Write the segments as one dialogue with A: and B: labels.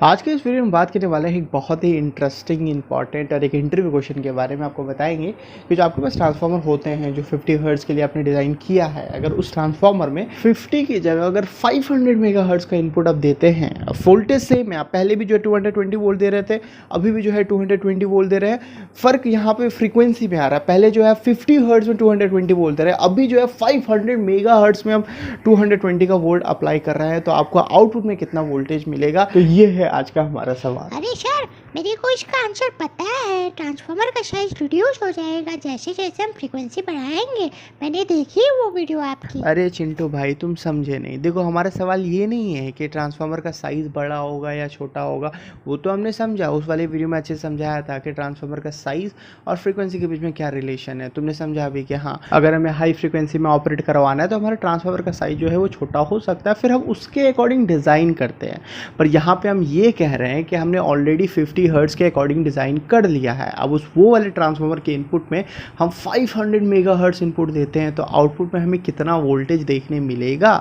A: आज के इस वीडियो में बात करने वाले हैं एक बहुत ही इंटरेस्टिंग, इंपॉर्टेंट और एक इंटरव्यू क्वेश्चन के बारे में। आपको बताएंगे कि जो आपके पास ट्रांसफार्मर होते हैं जो 50 हर्ट्ज़ के लिए आपने डिज़ाइन किया है, अगर उस ट्रांसफार्मर में 50 की जगह अगर 500 मेगा हर्ट्ज़ का इनपुट आप देते हैं, वोल्टेज सेम है, आप पहले भी जो है 220 वोल्ट दे रहे थे, अभी भी जो है 220 वोल्ट दे रहे हैं। फ़र्क यहाँ पे फ्रीक्वेंसी में आ रहा है। पहले जो है 50 हर्ट्ज़ में 220 वोल्ट दे रहे हैं, अभी जो है 500 मेगा हर्ट्ज़ में हम 220 का वोल्ट अप्लाई कर रहे हैं। तो आपको आउटपुट में कितना वोल्टेज मिलेगा, तो ये है आज का हमारा सवाल।
B: अरे सर, मेरे को इसका आंसर पता है। ट्रांसफार्मर का साइज रिड्यूस हो जाएगा जैसे जैसे हम फ्रीक्वेंसी बढ़ाएंगे। मैंने देखी है वो वीडियो आपकी।
A: अरे चिंटू भाई, तुम समझे नहीं। देखो, हमारा सवाल ये नहीं है कि ट्रांसफार्मर का साइज़ बड़ा होगा या छोटा होगा, वो तो हमने समझा, उस वाले वीडियो में अच्छे से समझाया था कि ट्रांसफार्मर का साइज़ और फ्रीक्वेंसी के बीच में क्या रिलेशन है। तुमने समझा भी कि हाँ, अगर हमें हाई फ्रीक्वेंसी में ऑपरेट करवाना है तो हमारा ट्रांसफार्मर का साइज़ जो है वो छोटा हो सकता है, फिर हम उसके अकॉर्डिंग डिज़ाइन करते हैं। पर यहाँ पर हम ये कह रहे हैं कि हमने ऑलरेडी 50 हर्ट्ज़ के अकॉर्डिंग डिज़ाइन कर लिया है। अब उस वो वाले ट्रांसफार्मर के इनपुट में हम 500 मेगा हर्ट्ज़ इनपुट देते हैं, तो आउटपुट में हमें कितना वोल्टेज देखने मिलेगा,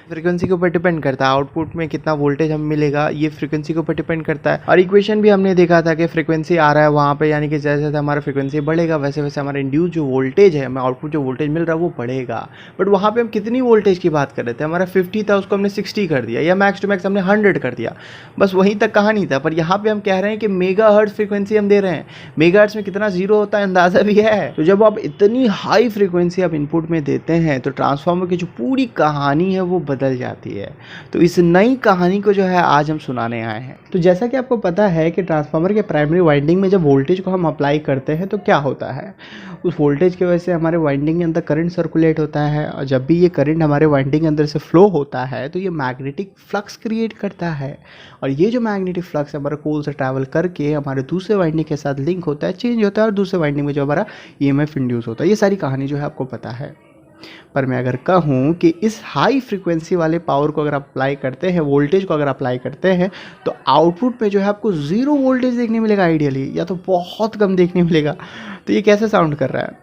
A: फ्रीक्वेंसी के ऊपर डिपेंड करता है। आउटपुट में कितना वोल्टेज हमें मिलेगा ये फ्रीक्वेंसी के ऊपर डिपेंड करता है। और इक्वेशन भी हमने देखा था कि फ्रीक्वेंसी आ रहा है वहाँ पे, यानी कि जैसे जैसे हमारा फ्रीक्वेंसी बढ़ेगा वैसे वैसे हमारा इंड्यूस जो वोल्टेज है, हमें आउटपुट जो वोल्टेज मिल रहा है वो बढ़ेगा। बट वहाँ पे हम कितनी वोल्टेज की बात कर रहे थे, हमारा 50 था, उसको हमने 60 कर दिया, या मैक्स टू मैक्स हमने 100 कर दिया, बस वहीं तक कहानी था। पर यहाँ पे हम कह रहे हैं कि मेगा हर्ट्ज़ फ्रीक्वेंसी हम दे रहे हैं। मेगा हर्ट्ज़ में कितना जीरो होता है अंदाज़ा भी है। तो जब आप इतनी हाई फ्रीक्वेंसी आप इनपुट में देते हैं तो ट्रांसफार्मर की जो पूरी कहानी है वो बदल जाती है। तो इस नई कहानी को जो है आज हम सुनाने आए हैं। तो जैसा कि आपको पता है कि ट्रांसफार्मर के प्राइमरी वाइंडिंग में जब वोल्टेज को हम अप्लाई करते हैं तो क्या होता है, उस वोल्टेज की वजह से हमारे वाइंडिंग के अंदर करंट सर्कुलेट होता है, और जब भी ये करंट हमारे वाइंडिंग के अंदर से फ्लो होता है तो ये मैग्नेटिक फ्लक्स क्रिएट करता है। और ये जो मैग्नेटिक फ्लक्स हमारे कोल से ट्रैवल करके हमारे दूसरे वाइंडिंग के साथ लिंक होता है, चेंज होता है, और दूसरे वाइंडिंग में जो हमारा ईएमएफ इंड्यूस होता है। ये सारी कहानी जो है आपको पता है। पर मैं अगर कहूँ कि इस हाई फ्रीक्वेंसी वाले पावर को अगर आप अप्लाई करते हैं, वोल्टेज को अगर अप्लाई करते हैं, तो आउटपुट में जो है आपको ज़ीरो वोल्टेज देखने मिलेगा आइडियली, या तो बहुत कम देखने मिलेगा। तो ये कैसे साउंड कर रहा है,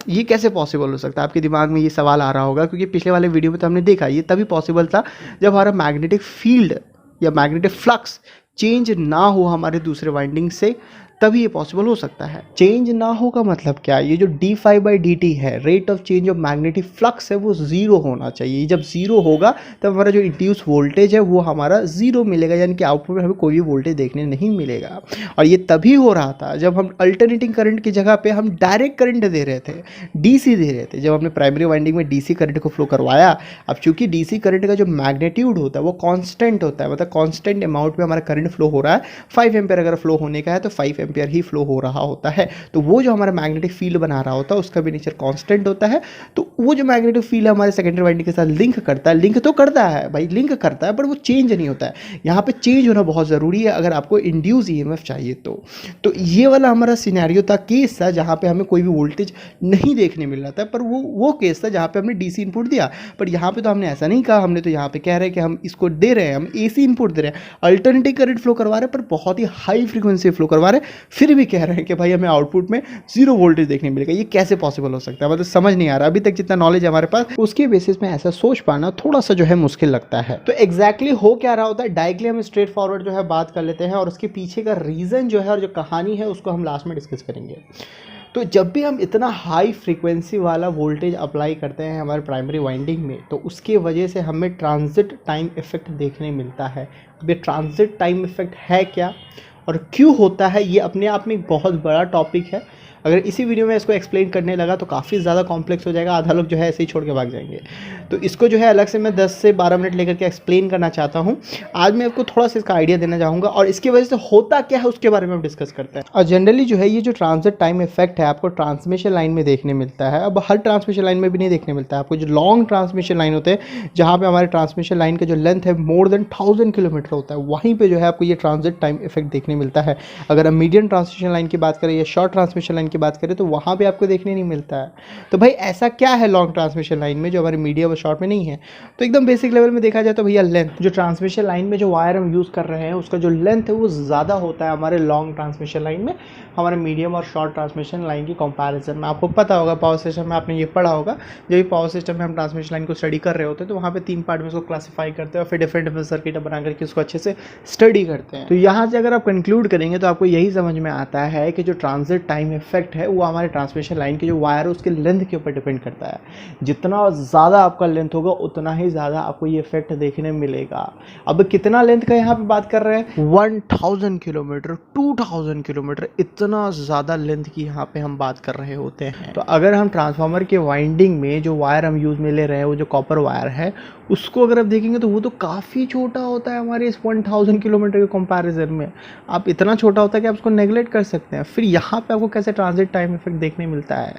A: ये कैसे पॉसिबल हो सकता है? आपके दिमाग में ये सवाल आ रहा होगा, क्योंकि पिछले वाले वीडियो में तो हमने देखा ये तभी पॉसिबल था जब हमारा मैग्नेटिक फील्ड या मैग्नेटिक फ्लक्स चेंज ना हो हमारे दूसरे वाइंडिंग से, तभी ये पॉसिबल हो सकता है। चेंज ना हो का मतलब क्या, ये जो d∅dt है, rate of change of magnetic flux है, वो ज़ीरो होना चाहिए। जब ज़ीरो होगा तब हमारा जो इंड्यूस वोल्टेज है वो हमारा ज़ीरो मिलेगा, यानी कि आउटपुट में हमें कोई भी वोल्टेज देखने नहीं मिलेगा। और ये तभी हो रहा था जब हम अल्टरनेटिंग करंट की जगह पे हम डायरेक्ट करंट दे रहे थे, डीसी दे रहे थे। जब हमने प्राइमरी वाइंडिंग में डीसी करंट को फ्लो करवाया, अब चूंकि डीसी करंट का जो मैग्नीट्यूड होता है वो कांस्टेंट होता है, मतलब कांस्टेंट अमाउंट में हमारा करंट फ्लो हो रहा है। 5 एम्पियर अगर फ्लो होने का है तो 5 एम्पियर ही फ्लो हो रहा होता है। तो वो जो हमारा मैग्नेटिक फील्ड बना रहा होता है उसका भी नेचर कांस्टेंट होता है। तो वो जो मैग्नेटिक फील्ड हमारे सेकेंडरी वाइंडिंग के साथ लिंक करता है, लिंक तो करता है भाई, लिंक करता है, पर वो चेंज नहीं होता है। यहाँ पे चेंज होना बहुत ज़रूरी है अगर आपको इंड्यूस ईएमएफ चाहिए तो ये वाला हमारा सिनेरियो था, केस था, जहाँ पे हमें कोई भी वोल्टेज नहीं देखने मिल रहा था। पर वो केस था जहाँ पे हमने डीसी इनपुट दिया। पर यहाँ पे तो हमने ऐसा नहीं कहा, हमने तो यहाँ पे कह रहे हैं कि हम इसको दे रहे हैं, हम एसी इनपुट दे रहे हैं, अल्टरनेटिव करंट फ्लो करवा रहे हैं, पर बहुत ही हाई फ्रीक्वेंसी फ्लो करवा रहे हैं, फिर भी कह रहे हैं कि भाई हमें आउटपुट में जीरो वोल्टेज देखने मिलेगा। ये कैसे पॉसिबल हो सकता है, मतलब समझ नहीं आ रहा। अभी तक जितना नॉलेज है हमारे पास उसके बेसिस में ऐसा सोच पाना थोड़ा सा जो है मुश्किल लगता है। तो एग्जैक्टली हो क्या रहा होता है, डायरेक्टली हम स्ट्रेट फॉरवर्ड जो है बात कर लेते हैं, और उसके पीछे का रीज़न जो है और जो कहानी है उसको हम लास्ट में डिस्कस करेंगे। तो जब भी हम इतना हाई फ्रीक्वेंसी वाला वोल्टेज अप्लाई करते हैं हमारे प्राइमरी वाइंडिंग में, तो उसके वजह से हमें ट्रांजिट टाइम इफेक्ट देखने मिलता है। अब ये ट्रांजिट टाइम इफेक्ट है क्या और क्यों होता है, ये अपने आप में एक बहुत बड़ा टॉपिक है। अगर इसी वीडियो में इसको एक्सप्लेन करने लगा तो काफ़ी ज़्यादा कॉम्प्लेक्स हो जाएगा, आधा लोग जो है ऐसे ही छोड़ के भाग जाएंगे। तो इसको जो है अलग से मैं 10 से 12 मिनट लेकर के एक्सप्लेन करना चाहता हूँ। आज मैं आपको थोड़ा सा इसका आइडिया देना चाहूँगा, और इसकी वजह से होता क्या है उसके बारे में हम डिस्कस करते हैं। और जनरली जो है ये जो ट्रांजिट टाइम इफेक्ट है आपको ट्रांसमिशन लाइन में देखने मिलता है। अब हर ट्रांसमिशन लाइन में भी नहीं देखने मिलता है। आपको जो लॉन्ग ट्रांसमिशन लाइन होते हैं, जहाँ पे हमारे ट्रांसमिशन लाइन का जो लेंथ है मोर देन 1000 किलोमीटर होता है, वहीं पे जो है आपको ये ट्रांजिट टाइम इफेक्ट देखने मिलता है। अगर हम मीडियम ट्रांसमिशन लाइन की बात करें या शॉर्ट ट्रांसमिशन लाइन लाइन की बात करें तो वहाँ पे आपको देखने नहीं मिलता है। तो भाई ऐसा क्या है लॉन्ग ट्रांसमिशन लाइन में जो हमारे मीडियम और शॉर्ट में नहीं है? तो एकदम बेसिक लेवल में देखा जाए तो भैया लेंथ, जो ट्रांसमिशन लाइन में जो वायर हम यूज़ कर रहे हैं उसका जो लेंथ है वो ज़्यादा होता है हमारे लॉन्ग ट्रांसमिशन लाइन में हमारे मीडियम और शॉर्ट ट्रांसमिशन लाइन की कंपैरिजन में। आपको पता होगा पावर सिस्टम में आपने ये पढ़ा होगा, जब भी पावर सिस्टम में हम ट्रांसमिशन लाइन को स्टडी कर रहे होते हैं तो वहाँ पे 3 पार्ट में उसको क्लासीफाई करते हैं और फिर डिफरेंट सर्किट बना करके उसको अच्छे से स्टडी करते हैं। तो यहाँ से अगर आप कंक्लूड करेंगे तो आपको यही समझ में आता है कि जो ट्रांजिट टाइम इफेक्ट है वो हमारे ट्रांसमिशन लाइन की जो वायर है उसके लेंथ के ऊपर डिपेंड करता है। जितना ज़्यादा आपका लेंथ होगा उतना ही ज़्यादा आपको ये इफेक्ट देखने मिलेगा। अब कितना लेंथ का यहाँ पे बात कर रहे हैं? 1000 किलोमीटर, 2000 किलोमीटर, इतना ज़्यादा लेंथ की यहाँ पे हम बात कर रहे होते हैं। तो अगर हम ट्रांसफार्मर के वाइंडिंग में जो वायर हम यूज़ में ले रहे हैं वो जो कॉपर वायर है उसको अगर आप देखेंगे तो वो तो काफ़ी छोटा होता है हमारे इस 1000 किलोमीटर के कंपैरिजन में। आप इतना छोटा होता है कि आप उसको नेगलेक्ट कर सकते हैं। फिर यहाँ पे आपको कैसे ट्रांजिट टाइम इफेक्ट देखने मिलता है?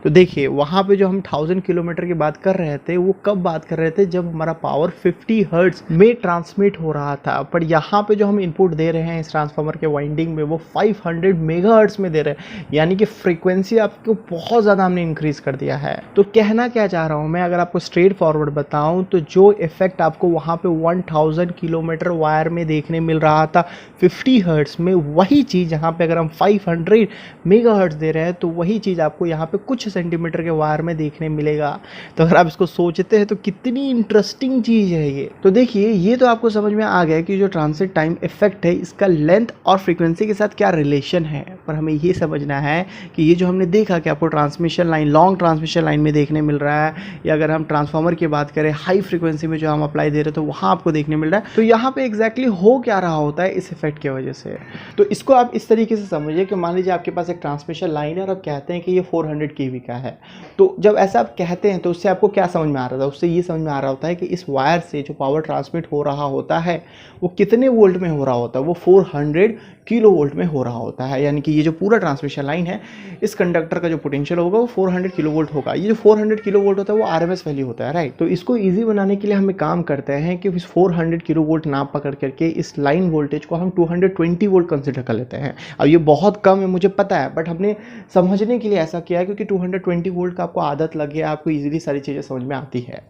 A: तो देखिए वहाँ पे जो हम 1000 किलोमीटर की बात कर रहे थे वो कब बात कर रहे थे? जब हमारा पावर 50 हर्ट्ज में ट्रांसमिट हो रहा था। पर यहाँ पे जो हम इनपुट दे रहे हैं इस ट्रांसफार्मर के वाइंडिंग में वो 500 मेगाहर्ट्ज में दे रहे हैं, यानी कि फ्रीक्वेंसी आपको बहुत ज़्यादा हमने इंक्रीज कर दिया है। तो कहना क्या चाह रहा हूँ मैं, अगर आपको स्ट्रेट फॉरवर्ड बताऊँ तो जो इफेक्ट आपको वहाँ पे 1000 किलोमीटर वायर में देखने मिल रहा था 50 हर्ट्ज में, वही चीज़ यहाँ पे अगर हम 500 मेगाहर्ट्ज दे रहे हैं तो वही चीज़ आपको यहाँ पे कुछ सेंटीमीटर के वायर में देखने मिलेगा। तो अगर आप इसको सोचते हैं तो कितनी इंटरेस्टिंग चीज़ है ये। तो देखिए ये तो आपको समझ में आ गया कि जो ट्रांजिट टाइम इफेक्ट है इसका लेंथ और फ्रीक्वेंसी के साथ क्या रिलेशन है। पर हमें ये समझना है कि ये जो हमने देखा कि आपको transmission line, long transmission line में देखने मिल रहा है, या अगर हम ट्रांसफार्मर की बात करें हाई फ्रीक्वेंसी में जो हम अप्लाई दे रहे हैं तो वहाँ आपको देखने मिल रहा है। तो यहाँ पे एग्जैक्टली हो क्या रहा होता है इस इफेक्ट की वजह से? तो इसको आप इस तरीके से समझिए कि मान लीजिए आपके पास एक ट्रांसमिशन लाइन है और आप कहते हैं कि ये 400 kV का है। तो जब ऐसा आप कहते हैं तो उससे आपको क्या समझ में आ रहा था? उससे ये समझ में आ रहा होता है कि इस वायर से जो पावर ट्रांसमिट हो रहा होता है वो कितने वोल्ट में हो रहा होता है? वो 400 किलो वोल्ट में हो रहा होता है। यानी कि ये जो पूरा ट्रांसमिशन लाइन है इस कंडक्टर का जो पोटेंशियल होगा वो 400 किलो वोल्ट होगा। ये जो 400 किलो वोल्ट होता है वो RMS वैल्यू होता है, राइट। तो इसको ईजी बनाने के लिए हम एक काम करते हैं कि इस 400 किलो वोल्ट ना पकड़ करके इस लाइन वोल्टेज को हम 220 वोल्ट कंसिडर कर लेते हैं। अब ये बहुत कम है मुझे पता है, बट हमने समझने के लिए ऐसा किया है क्योंकि 220 वोल्ट का आपको आदत लगे, आपको ईजिली सारी चीज़ें समझ में आती है।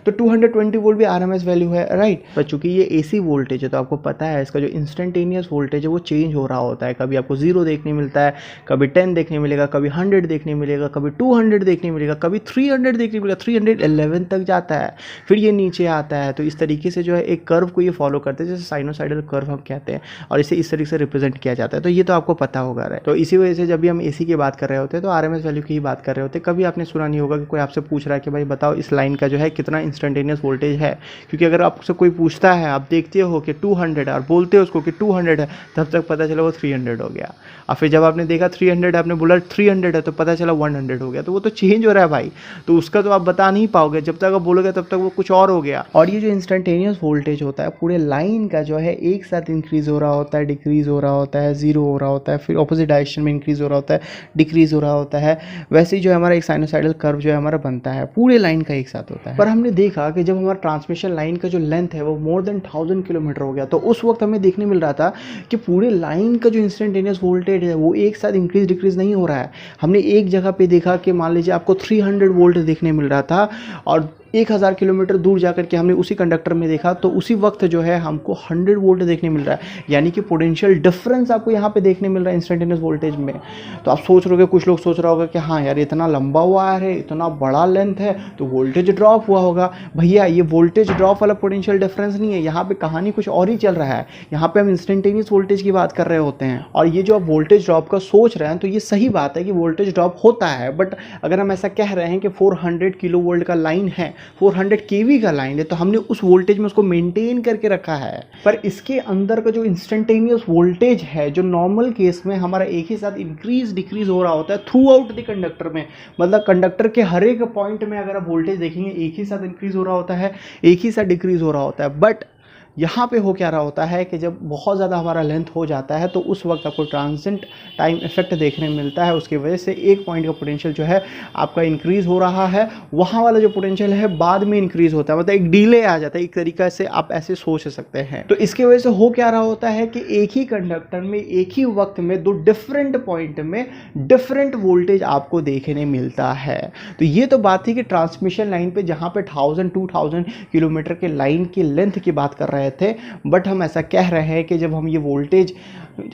A: तो 220 वोल्ट भी RMS वैल्यू है, राइट। पर चूंकि ये AC वोल्टेज है तो आपको पता है इसका जो इंस्टेंटेनियस वोल्टेज है वो चेंज हो रहा होता है। कभी आपको 0 देखने मिलता है, कभी 10 देखने मिलेगा, कभी 100 देखने मिलेगा, कभी 200 देखने मिलेगा, कभी 300 देखने मिलेगा, 311 तक जाता है, फिर ये नीचे आता है। तो इस तरीके से जो है एक कर्व को ये फॉलो करते हैं, जैसे साइनोसाइडल कर्व हम कहते हैं, और इसे इस तरीके से रिप्रेजेंट किया जाता है। तो ये तो आपको पता होगा, राइट। तो इसी वजह से जब भी हम AC की बात कर रहे होते हैं तो RMS वैल्यू की ही बात कर रहे होते हैं। कभी आपने सुना नहीं होगा कि कोई आपसे पूछ रहा है कि भाई बताओ इस लाइन का जो है कितना इंस्टेंटेनियस वोल्टेज है, क्योंकि अगर आपसे कोई पूछता है, आप देखते हो कि 200 और बोलते हो उसको कि 200 है, तब तक पता चला वो 300 हो गया। और फिर जब आपने देखा 300 है, आपने बोला 300 है, तो पता चला 100 हो गया। तो वो तो चेंज हो रहा है भाई, तो उसका तो आप बता नहीं पाओगे, जब तक आप बोलोगे तब तक वो कुछ और हो गया। और ये जो इंस्टेंटेनियस वोल्टेज होता है पूरे लाइन का जो है एक साथ इंक्रीज हो रहा होता है, डिक्रीज हो रहा होता है, 0 हो रहा होता है, फिर ऑपोजिट डायरेक्शन में इंक्रीज हो रहा होता है, डिक्रीज हो रहा होता है। वैसे ही जो हमारा एक साइनोसाइडल कर्व जो है हमारा बनता है पूरे लाइन का एक साथ होता है। पर हमने देखा कि जब हमारा ट्रांसमिशन लाइन का जो लेंथ है वो मोर देन 1000 किलोमीटर हो गया, तो उस वक्त हमें देखने मिल रहा था कि पूरे लाइन का जो इंस्टेंटेनियस वोल्टेज है वो एक साथ इंक्रीज डिक्रीज नहीं हो रहा है। हमने एक जगह पे देखा कि मान लीजिए आपको 300 वोल्ट देखने मिल रहा था और 1000 किलोमीटर दूर जाकर के हमने उसी कंडक्टर में देखा तो उसी वक्त जो है हमको 100 वोल्ट देखने मिल रहा है। यानी कि पोटेंशियल डिफरेंस आपको यहाँ पे देखने मिल रहा है इंस्टेंटेनियस वोल्टेज में। तो आप सोच रहे हो, कुछ लोग सोच रहा होगा कि हाँ यार इतना लंबा वायर है, इतना बड़ा लेंथ है, तो वोल्टेज ड्रॉप हुआ होगा। भैया ये वोल्टेज ड्रॉप वाला पोटेंशियल डिफरेंस नहीं है, यहाँ पे कहानी कुछ और ही चल रहा है। यहाँ पे हम इंस्टेंटेनियस वोल्टेज की बात कर रहे होते हैं। और ये जो आप वोल्टेज ड्रॉप का सोच रहे हैं तो ये सही बात है कि वोल्टेज ड्रॉप होता है, बट अगर हम ऐसा कह रहे हैं कि 400 किलो वोल्ट का लाइन है, 400 kV का लाइन है, तो हमने उस वोल्टेज में उसको मेंटेन करके रखा है। पर इसके अंदर का जो इंस्टेंटेनियस वोल्टेज है जो नॉर्मल केस में हमारा एक ही साथ इंक्रीज डिक्रीज हो रहा होता है थ्रू आउट द कंडक्टर में, मतलब कंडक्टर के हर एक पॉइंट में अगर आप वोल्टेज देखेंगे एक ही साथ इंक्रीज हो रहा होता है, एक ही साथ डिक्रीज हो रहा होता है। बट यहाँ पे हो क्या रहा होता है कि जब बहुत ज़्यादा हमारा लेंथ हो जाता है तो उस वक्त आपको ट्रांजिएंट टाइम इफेक्ट देखने मिलता है। उसकी वजह से एक पॉइंट का पोटेंशियल जो है आपका इंक्रीज़ हो रहा है, वहाँ वाला जो पोटेंशियल है बाद में इंक्रीज़ होता है, मतलब एक डिले आ जाता है, एक तरीका से आप ऐसे सोच सकते हैं। तो इसकी वजह से हो क्या रहा होता है कि एक ही कंडक्टर में एक ही वक्त में दो डिफरेंट पॉइंट में डिफरेंट वोल्टेज आपको देखने मिलता है। तो ये तो बात थी कि ट्रांसमिशन लाइन पे जहाँ पे 1000-2000 किलोमीटर के लाइन की लेंथ की बात कर रहे थे, बट हम ऐसा कह रहे हैं कि जब हम ये वोल्टेज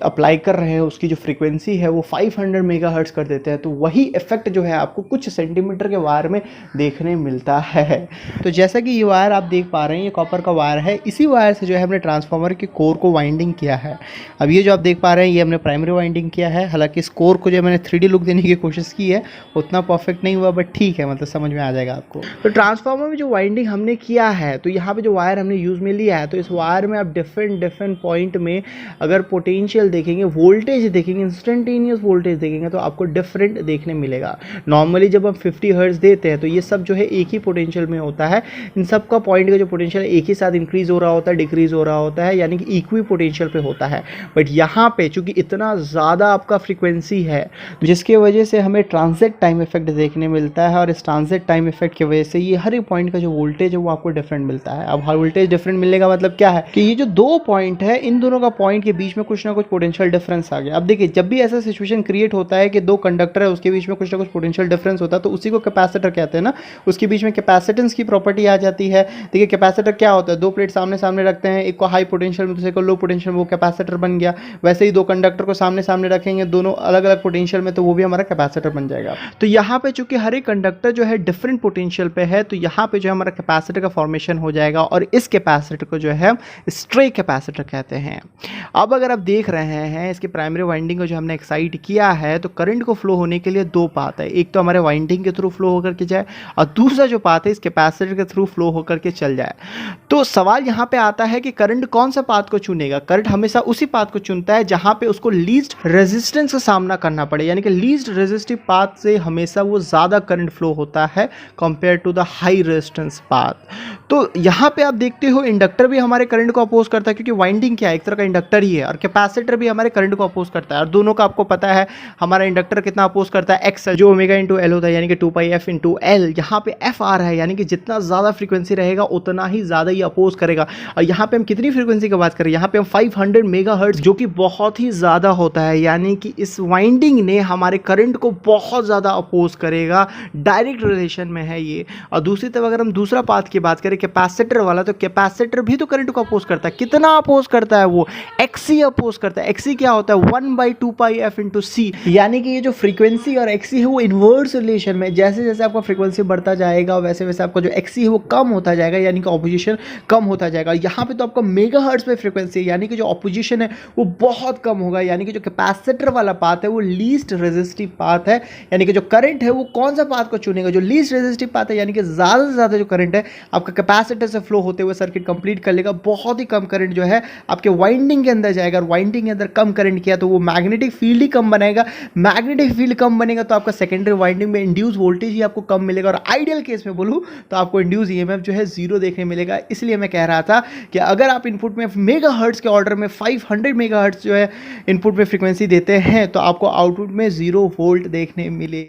A: अप्लाई कर रहे हैं उसकी जो फ्रीक्वेंसी है वो 500 मेगाहर्ट्ज कर देते हैं, तो वही इफेक्ट जो है आपको कुछ सेंटीमीटर के वायर में देखने मिलता है। तो जैसा कि ये वायर आप देख पा रहे हैं, ये कॉपर का वायर है, इसी वायर से जो है हमने ट्रांसफार्मर के कोर को वाइंडिंग किया है। अब ये जो आप देख पा रहे हैं ये हमने प्राइमरी वाइंडिंग किया है। हालांकि इस कोर को जो मैंने 3D लुक देने की कोशिश की है, उतना परफेक्ट नहीं हुआ, बट ठीक है, मतलब समझ में आ जाएगा आपको। तो ट्रांसफार्मर में जो वाइंडिंग हमने किया है, तो यहाँ पे जो वायर हमने यूज़ में लिया है, तो इस वायर में आप डिफरेंट पॉइंट में अगर पोटेंशियल देखेंगे, वोल्टेज देखेंगे, इंस्टेंटेनियस वोल्टेज देखेंगे, तो आपको डिफरेंट देखने मिलेगा। नॉर्मली जब हम 50 हर्ट्ज देते हैं तो ये सब जो है एक ही पोटेंशियल में होता है, इन सब का पॉइंट का जो पोटेंशियल एक ही साथ इंक्रीज हो रहा होता है, डिक्रीज हो रहा होता है, यानी कि इक्वी पोटेंशियल पे होता है। बट यहाँ पे चूंकि इतना ज़्यादा आपका फ्रीक्वेंसी है, जिसकी वजह से हमें ट्रांजिट टाइम इफेक्ट देखने मिलता है, और इस ट्रांजिट टाइम इफेक्ट की वजह से ये हर एक पॉइंट का जो वोल्टेज है वो आपको डिफरेंट मिलता है। अब हर वोल्टेज डिफरेंट मिलने का मतलब क्या है कि ये जो दो पॉइंट है, इन दोनों का पॉइंट के बीच में कुछ ना कुछ पोटेंशियल डिफरेंस आ गया। अब देखिए, जब भी ऐसा सिचुएशन क्रिएट होता है कि दो कंडक्टर है उसके बीच में कुछ ना कुछ पोटेंशियल डिफरेंस होता है, तो उसी को कैपेसिटर कहते हैं ना, उसके बीच में कैपेसिटेंस की प्रॉपर्टी आ जाती है। देखिए कैपेसिटर क्या होता है, दो प्लेट सामने सामने रखते हैं, एक को हाई पोटेंशियल में दूसरे को लो पोटेंशियल में, वो कैपेसिटर बन गया। वैसे ही दो कंडक्टर को सामने सामने रखेंगे दोनों अलग अलग पोटेंशियल में, तो वो भी हमारा कैपेसिटर बन जाएगा। तो यहाँ पे चूंकि हर एक कंडक्टर जो है डिफरेंट पोटेंशियल पे है, तो यहाँ पे जो हमारा कैपेसिटर का फॉर्मेशन हो जाएगा, और इस कैपेसिटर को जो है स्ट्रे कैपेसिटर कहते हैं। अब अगर आप देख रहे हैं इसके प्राइमरी वाइंडिंग को जो हमने एक्साइट किया है, तो करंट को फ्लो होने के लिए दो पाथ है, एक तो हमारे वाइंडिंग के थ्रू फ्लो होकर के जाए, और दूसरा जो पाथ है इस कैपेसिटर के थ्रू फ्लो होकर के चल जाए। तो सवाल यहाँ पे आता है कि करंट कौन सा पाथ को चुनेगा। करंट हमेशा उसी पाथ को चुनता है जहाँ पे उसको लीस्ट रेजिस्टेंस का सामना करना पड़े, यानी कि लीस्ट रेजिस्टिव पाथ से हमेशा वो ज़्यादा करंट फ्लो होता है compare to the high resistance path. तो यहाँ पे आप देखते हो इंडक्टर भी हमारे करंट को अपोज करता है, क्योंकि वाइंडिंग क्या है, एक तरह का इंडक्टर ही है, और कैपेसिटर भी हमारे करंट को अपोज करता है। और दोनों का आपको पता है हमारा इंडक्टर कितना अपोज करता है, एक्स जो ओमेगा इंटू एल होता है, यानी कि 2πf इंटू एल। यहाँ पे एफ आ रहा है, यानी कि जितना ज़्यादा फ्रीक्वेंसी रहेगा उतना ही ज़्यादा ये अपोज करेगा। और यहाँ पे हम कितनी फ्रीक्वेंसी की बात करें, यहाँ पे हम 500 मेगाहर्ट्ज, जो कि बहुत ही ज़्यादा होता है, यानी कि इस वाइंडिंग ने हमारे करंट को बहुत ज़्यादा अपोज करेगा, डायरेक्ट रिलेशन में है ये। और दूसरी तरफ अगर हम दूसरा पाथ की बात करें कैपेसिटर वाला, तो कैपेसिटर भी तो करंट को अपोज करता है। कितना अपोज करता है वो, एक्सी अपोज करता है। एक्सी क्या होता है, 1/2πf इंटू सी, यानी कि ये जो फ्रीक्वेंसी और एक्सी है वो इन्वर्स रिलेशन में, जैसे जैसे आपका फ्रीक्वेंसी बढ़ता जाएगा वैसे वैसे आपका जो एक्सी है वो कम होता जाएगा, यानी कि ऑपोजिशन कम होता जाएगा। यहाँ पे तो आपका मेगाहर्ट्ज पे फ्रीक्वेंसी है, यानी कि जो ऑपोजिशन है वो बहुत कम होगा, यानी कि जो कैपेसिटर वाला पाथ है वो लीस्ट रेजिस्टिव पाथ है, यानी कि जो करंट है वो कौन सा पाथ को चुनेगा, जो लीस्ट रेजिस्टिव पाथ है, यानी कि ज़्यादा से ज़्यादा जो करंट है आपका कैपेसिटर से फ्लो होते हुए सर्किट कंप्लीट कर लेगा। बहुत ही कम करंट जो है आपके वाइंडिंग के अंदर जाएगा, और वाइंडिंग के अंदर कम करंट किया तो वो मैग्नेटिक फील्ड ही कम बनाएगा। मैग्नेटिक फील्ड कम बनेगा तो आपका सेकेंडरी वाइंडिंग में इंड्यूस वोल्टेज ही आपको कम मिलेगा, और आइडियल केस में बोलूँ तो आपको इंड्यूस ईएमएफ जो है जीरो देखने मिलेगा। इसलिए मैं कह रहा था कि अगर आप इनपुट में मेगाहर्ट्ज के ऑर्डर में 500 मेगाहर्ट्ज जो है इनपुट में फ्रीक्वेंसी देते हैं, तो आपको आउटपुट में 0 वोल्ट देखने मिले।